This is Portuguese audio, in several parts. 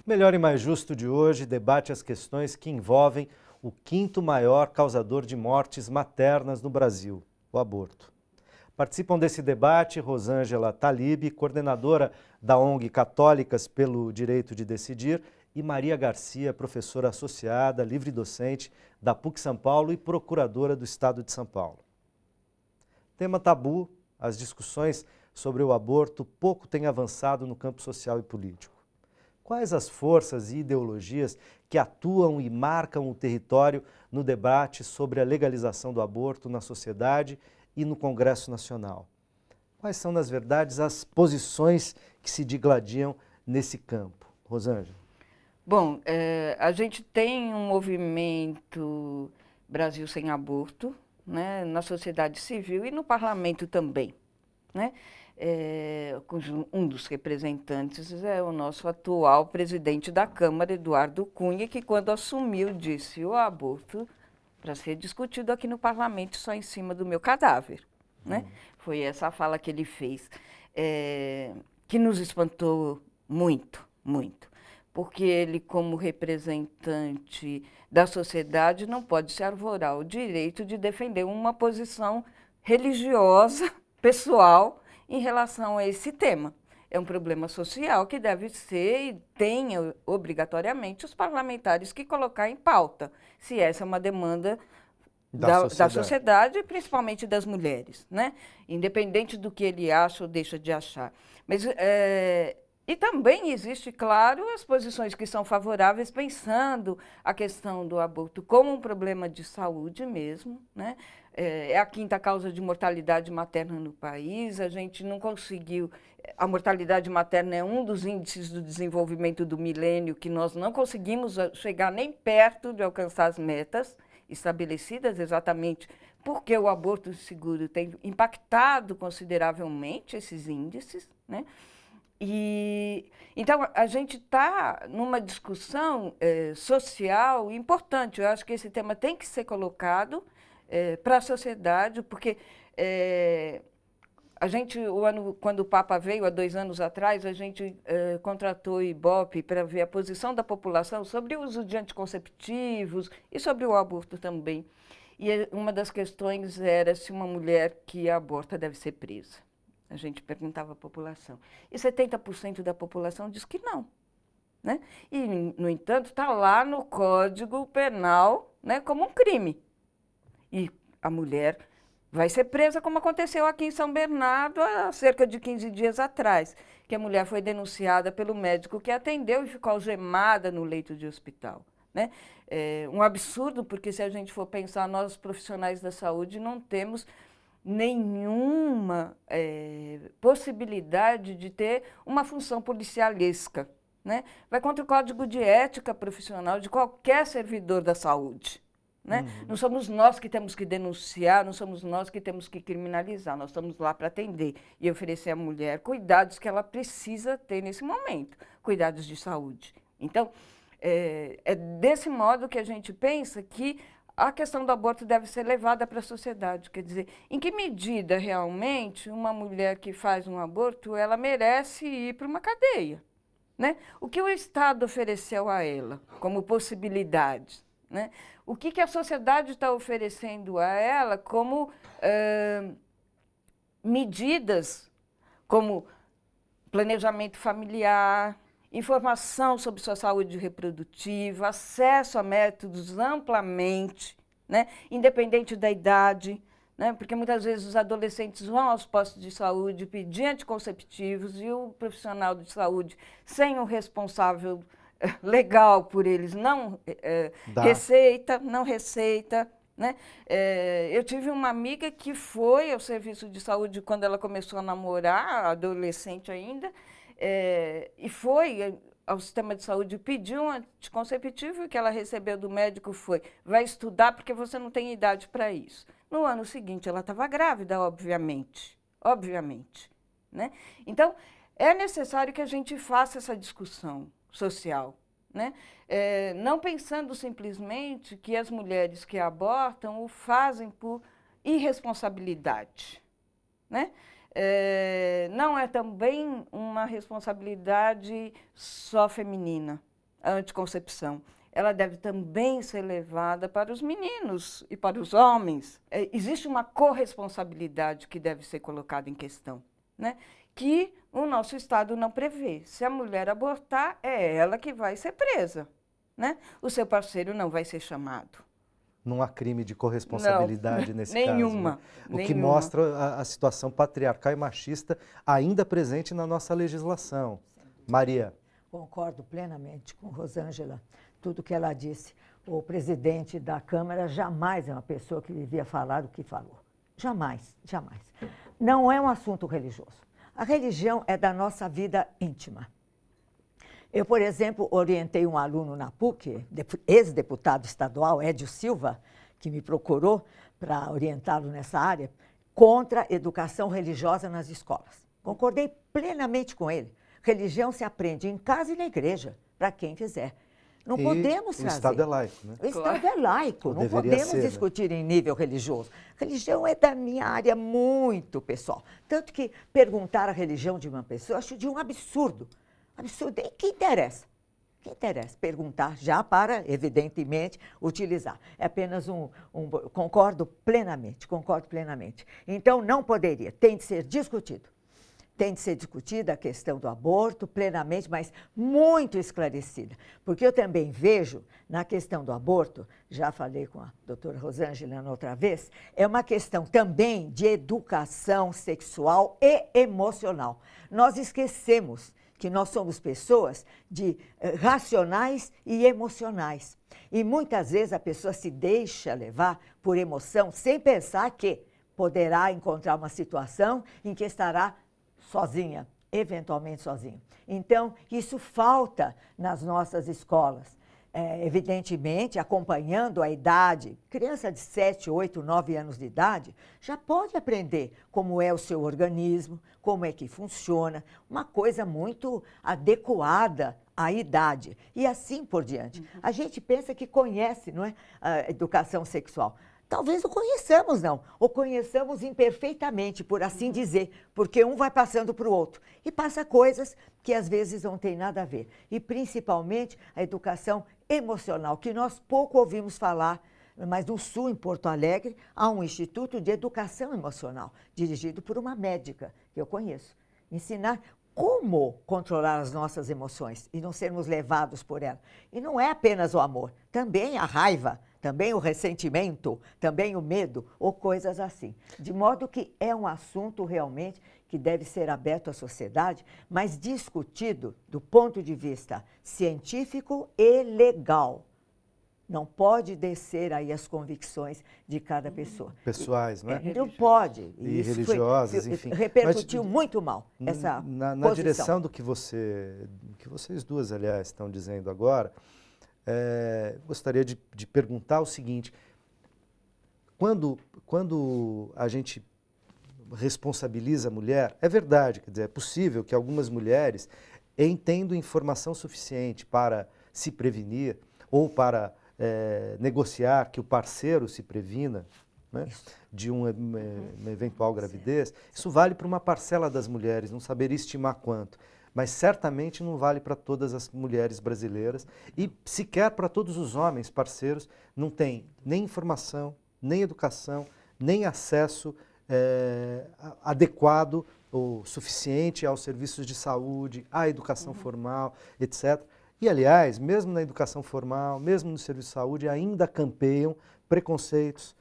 Melhor e Mais Justo de hoje debate as questões que envolvem o quinto maior causador de mortes maternas no Brasil, o aborto. Participam desse debate Rosângela Talib, coordenadora da ONG Católicas pelo Direito de Decidir, e Maria Garcia, professora associada, livre-docente da PUC São Paulo e procuradora do Estado de São Paulo. Tema tabu, as discussões sobre o aborto pouco têm avançado no campo social e político. Quais as forças e ideologias que atuam e marcam o território no debate sobre a legalização do aborto na sociedade e no Congresso Nacional? Quais são, nas verdades, as posições que se digladiam nesse campo? Rosângela. Bom, a gente tem um movimento Brasil Sem Aborto, né, na sociedade civil e no parlamento também, né? Um dos representantes é o nosso atual presidente da Câmara, Eduardo Cunha, que quando assumiu disse: o aborto para ser discutido aqui no parlamento só em cima do meu cadáver, né? Foi essa a fala que ele fez, que nos espantou muito, muito, porque ele, como representante da sociedade, não pode se arvorar o direito de defender uma posição religiosa, pessoal, em relação a esse tema. É um problema social que deve ser e tem obrigatoriamente os parlamentares que colocar em pauta, se essa é uma demanda da sociedade, principalmente das mulheres, né? Independente do que ele acha ou deixa de achar. Mas, e também existe, claro, as posições que são favoráveis, pensando a questão do aborto como um problema de saúde mesmo, né? É a quinta causa de mortalidade materna no país, a gente não conseguiu... A mortalidade materna é um dos índices do desenvolvimento do milênio que nós não conseguimos chegar nem perto de alcançar as metas estabelecidas, exatamente porque o aborto seguro tem impactado consideravelmente esses índices, né? Então, a gente está numa discussão social importante. Eu acho que esse tema tem que ser colocado para a sociedade, porque a gente, quando o Papa veio, há 2 anos atrás, a gente contratou o Ibope para ver a posição da população sobre o uso de anticonceptivos e sobre o aborto também. E uma das questões era se uma mulher que aborta deve ser presa. A gente perguntava à população. E 70% da população diz que não, né? E, no entanto, está lá no Código Penal, né, como um crime. E a mulher vai ser presa, como aconteceu aqui em São Bernardo há cerca de 15 dias atrás, que a mulher foi denunciada pelo médico que atendeu e ficou algemada no leito de hospital, né? É um absurdo, porque se a gente for pensar, nós profissionais da saúde não temos nenhuma possibilidade de ter uma função policialesca, né? Vai contra o Código de Ética Profissional de qualquer servidor da saúde, né? Não somos nós que temos que denunciar, não somos nós que temos que criminalizar, nós estamos lá para atender e oferecer à mulher cuidados que ela precisa ter nesse momento, cuidados de saúde. Então, é desse modo que a gente pensa que a questão do aborto deve ser levada para a sociedade. Quer dizer, em que medida realmente uma mulher que faz um aborto, ela merece ir para uma cadeia, né? O que o Estado ofereceu a ela como possibilidade, né? O que a sociedade está oferecendo a ela como medidas, como planejamento familiar, informação sobre sua saúde reprodutiva, acesso a métodos amplamente, né, independente da idade, né, porque muitas vezes os adolescentes vão aos postos de saúde pedir anticonceptivos e o profissional de saúde, sem o responsável legal por eles, não receita, né? Eu tive uma amiga que foi ao serviço de saúde quando ela começou a namorar, adolescente ainda, e foi ao sistema de saúde, pediu um anticonceptivo e o que ela recebeu do médico foi: vai estudar porque você não tem idade para isso. No ano seguinte, ela estava grávida, obviamente, né? Então, é necessário que a gente faça essa discussão social, né? Não pensando simplesmente que as mulheres que abortam o fazem por irresponsabilidade, né? Não é também uma responsabilidade só feminina, a anticoncepção, ela deve também ser levada para os meninos e para os homens. Existe uma corresponsabilidade que deve ser colocada em questão, né? Que o nosso Estado não prevê. Se a mulher abortar, é ela que vai ser presa, né? O seu parceiro não vai ser chamado. Não há crime de corresponsabilidade não, nesse nenhuma, caso. Né? O nenhuma. que mostra a situação patriarcal e machista ainda presente na nossa legislação. Maria. Concordo plenamente com Rosângela, tudo que ela disse. O presidente da Câmara jamais é uma pessoa que devia falar o que falou. Jamais, jamais. Não é um assunto religioso. A religião é da nossa vida íntima. Eu, por exemplo, orientei um aluno na PUC, ex-deputado estadual, Édio Silva, que me procurou para orientá-lo nessa área, contra a educação religiosa nas escolas. Concordei plenamente com ele. Religião se aprende em casa e na igreja, para quem quiser. Não podemos trazer. O Estado é laico, né? O Estado é laico, não podemos discutir em nível religioso. Religião é da minha área muito pessoal. Tanto que perguntar a religião de uma pessoa, eu acho de um absurdo. Absurdo. E que interessa? Que interessa? Perguntar já para, evidentemente, utilizar. É apenas concordo plenamente, concordo plenamente. Então, não poderia, tem de ser discutido. Tem de ser discutida a questão do aborto plenamente, mas muito esclarecida. Porque eu também vejo, na questão do aborto, já falei com a doutora Rosângela outra vez, é uma questão também de educação sexual e emocional. Nós esquecemos que nós somos pessoas racionais e emocionais. E muitas vezes a pessoa se deixa levar por emoção sem pensar que poderá encontrar uma situação em que estará sozinha, eventualmente sozinha. Então, isso falta nas nossas escolas. Evidentemente, acompanhando a idade, criança de 7, 8, 9 anos de idade, já pode aprender como é o seu organismo, como é que funciona, uma coisa muito adequada à idade, e assim por diante. A gente pensa que conhece, não é, a educação sexual. Talvez não conheçamos, não. Ou conheçamos imperfeitamente, por assim dizer, porque um vai passando para o outro. E passa coisas que às vezes não tem nada a ver. E principalmente a educação emocional, que nós pouco ouvimos falar, mas no Sul, em Porto Alegre, há um Instituto de Educação Emocional, dirigido por uma médica, que eu conheço. Ensinar como controlar as nossas emoções e não sermos levados por ela. E não é apenas o amor, também a raiva, também o ressentimento, também o medo, ou coisas assim. De modo que é um assunto realmente que deve ser aberto à sociedade, mas discutido do ponto de vista científico e legal. Não pode descer aí as convicções de cada pessoa. Pessoais, né? Não pode. E religiosas, enfim. Repercutiu muito mal essa na direção do que vocês duas, aliás, estão dizendo agora, gostaria de perguntar o seguinte: quando a gente responsabiliza a mulher, é verdade, quer dizer, é possível que algumas mulheres, tendo informação suficiente para se prevenir ou para negociar que o parceiro se previna, né, de uma eventual gravidez, isso vale para uma parcela das mulheres, não saberia estimar quanto. Mas certamente não vale para todas as mulheres brasileiras e sequer para todos os homens parceiros, não tem nem informação, nem educação, nem acesso adequado ou suficiente aos serviços de saúde, à educação formal, etc. E, aliás, mesmo na educação formal, mesmo no serviço de saúde, ainda campeiam preconceitos.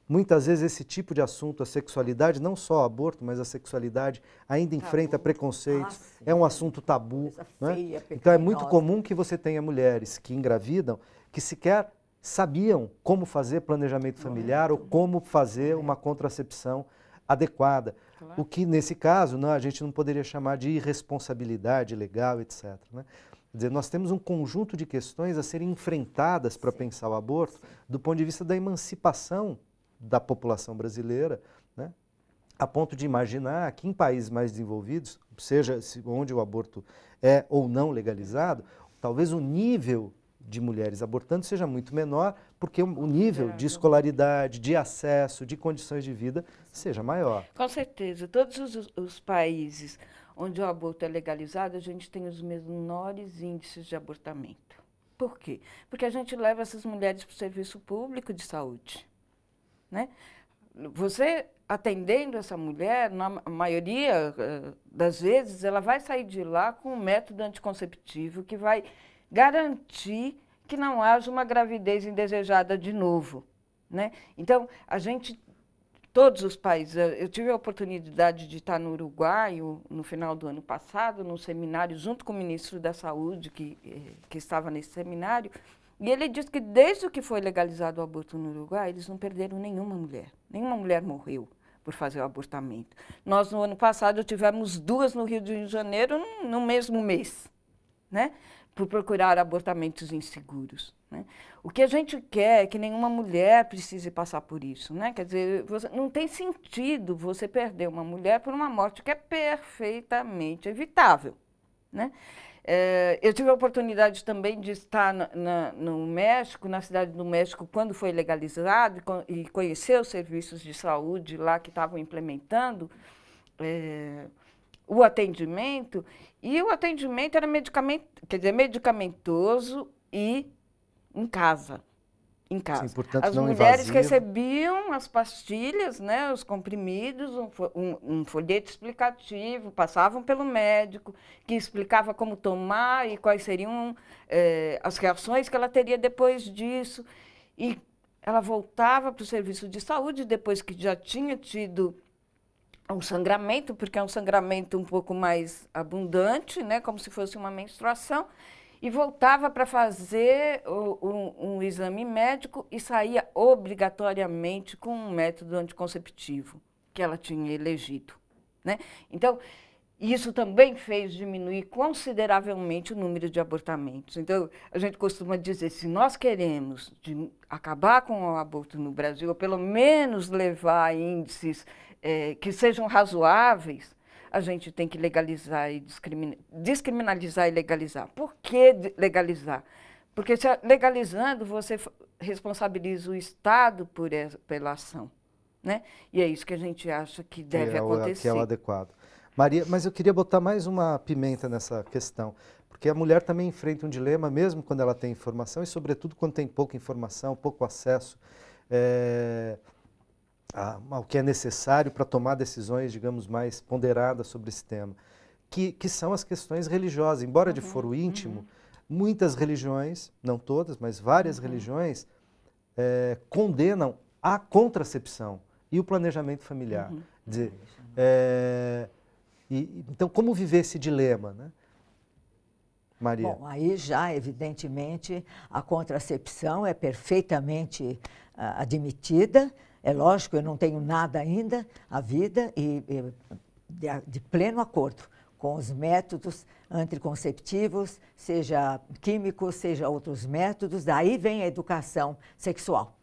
Muitas vezes esse tipo de assunto, a sexualidade, não só o aborto, mas a sexualidade ainda enfrenta preconceitos, é um assunto tabu. Né? Então é muito comum que você tenha mulheres que engravidam que sequer sabiam como fazer planejamento familiar ou como fazer uma contracepção adequada. Claro. O que, nesse caso, a gente não poderia chamar de irresponsabilidade legal, etc. Né? Quer dizer, nós temos um conjunto de questões a serem enfrentadas para pensar o aborto do ponto de vista da emancipação da população brasileira, né? A ponto de imaginar que em países mais desenvolvidos, seja onde o aborto é ou não legalizado, talvez o nível de mulheres abortando seja muito menor, porque o nível de escolaridade, de acesso, de condições de vida seja maior. Com certeza. Todos os países onde o aborto é legalizado, a gente tem os menores índices de abortamento. Por quê? Porque a gente leva essas mulheres para o serviço público de saúde, né? Você atendendo essa mulher, na maioria das vezes, ela vai sair de lá com um método anticonceptivo que vai garantir que não haja uma gravidez indesejada de novo, né? Então, todos os países, eu tive a oportunidade de estar no Uruguai no final do ano passado, num seminário junto com o ministro da Saúde, que estava nesse seminário, e ele disse que desde que foi legalizado o aborto no Uruguai, eles não perderam nenhuma mulher morreu por fazer o abortamento. Nós, no ano passado, tivemos 2 no Rio de Janeiro no mesmo mês, né? Por procurar abortamentos inseguros, né? O que a gente quer é que nenhuma mulher precise passar por isso, né? Quer dizer, não tem sentido você perder uma mulher por uma morte que é perfeitamente evitável, né? Eu tive a oportunidade também de estar no México, na cidade do México, quando foi legalizado, e conhecer os serviços de saúde lá que estavam implementando o atendimento, e o atendimento era medicamentoso e em casa. Sim, portanto, as mulheres recebiam as pastilhas, né, os comprimidos, um folheto explicativo, passavam pelo médico, que explicava como tomar e quais seriam as reações que ela teria depois disso. E ela voltava para o serviço de saúde depois que já tinha tido um sangramento, porque é um sangramento um pouco mais abundante, né, como se fosse uma menstruação, e voltava para fazer um exame médico e saía obrigatoriamente com um método anticonceptivo que ela tinha elegido, né? Então, isso também fez diminuir consideravelmente o número de abortamentos. Então, a gente costuma dizer, se nós queremos acabar com o aborto no Brasil, ou pelo menos levar a índices que sejam razoáveis, a gente tem que legalizar e descriminalizar e legalizar. Por que legalizar? Porque legalizando, você responsabiliza o Estado pela ação, né? E é isso que a gente acha que deve acontecer. Que é o adequado. Maria, mas eu queria botar mais uma pimenta nessa questão, porque a mulher também enfrenta um dilema, mesmo quando ela tem informação, e sobretudo quando tem pouca informação, pouco acesso ao que é necessário para tomar decisões, digamos, mais ponderadas sobre esse tema, que são as questões religiosas. Embora de foro íntimo, muitas religiões, não todas, mas várias religiões, condenam a contracepção e o planejamento familiar. Dizer, então, como viver esse dilema, né? Maria? Bom, aí já, evidentemente, a contracepção é perfeitamente admitida. É lógico, eu não tenho nada ainda, a vida, e de pleno acordo com os métodos anticonceptivos, seja químicos, seja outros métodos. Daí vem a educação sexual.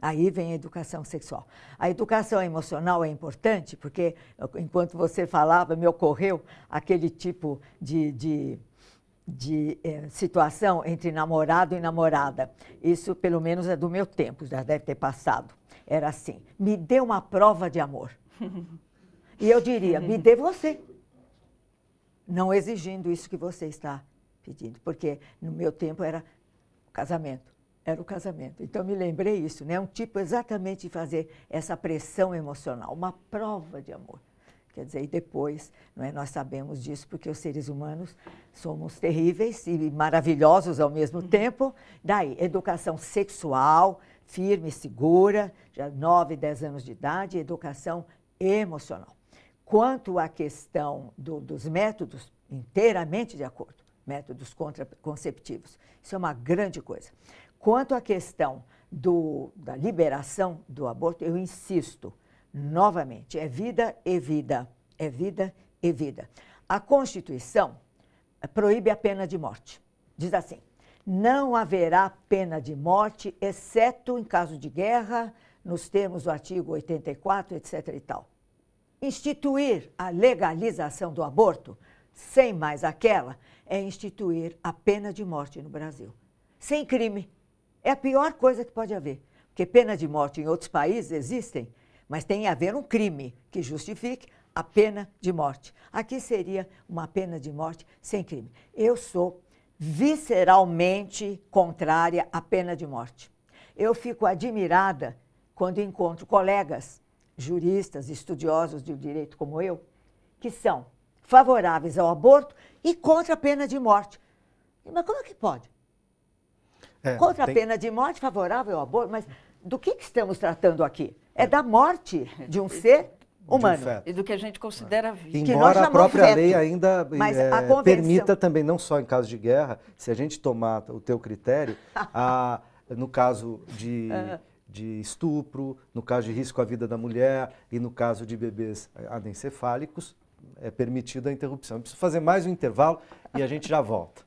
Aí vem a educação sexual. A educação emocional é importante porque, enquanto você falava, me ocorreu aquele tipo de situação entre namorado e namorada. Isso, pelo menos, é do meu tempo, já deve ter passado. Era assim, me dê uma prova de amor. E eu diria, me dê você. Não exigindo isso que você está pedindo, porque no meu tempo era o casamento. Era o casamento. Então, me lembrei isso, né? Um tipo exatamente de fazer essa pressão emocional, uma prova de amor. Quer dizer, e depois, não é, nós sabemos disso porque os seres humanos somos terríveis e maravilhosos ao mesmo tempo. Daí, educação sexual, firme, segura, já 9, 10 anos de idade, educação emocional. Quanto à questão dos métodos, inteiramente de acordo, métodos contraconceptivos, isso é uma grande coisa. Quanto à questão da liberação do aborto, eu insisto, novamente, é vida e vida, é vida e vida. A Constituição proíbe a pena de morte. Diz assim, não haverá pena de morte, exceto em caso de guerra, nos termos do artigo 84, etc. e tal. Instituir a legalização do aborto, sem mais aquela, é instituir a pena de morte no Brasil. Sem crime. É a pior coisa que pode haver. Porque pena de morte em outros países existem, mas tem a haver um crime que justifique a pena de morte. Aqui seria uma pena de morte sem crime. Eu sou visceralmente contrária à pena de morte. Eu fico admirada quando encontro colegas juristas, estudiosos de direito como eu, que são favoráveis ao aborto e contra a pena de morte. Mas como é que pode? Contra a pena de morte, favorável ao aborto, mas do que estamos tratando aqui? É da morte de um ser humano. E do que a gente considera vida. Embora a própria lei ainda permita também, não só em caso de guerra, se a gente tomar o teu critério, no caso de estupro, no caso de risco à vida da mulher e no caso de bebês anencefálicos, é permitida a interrupção. Eu preciso fazer mais um intervalo e a gente já volta.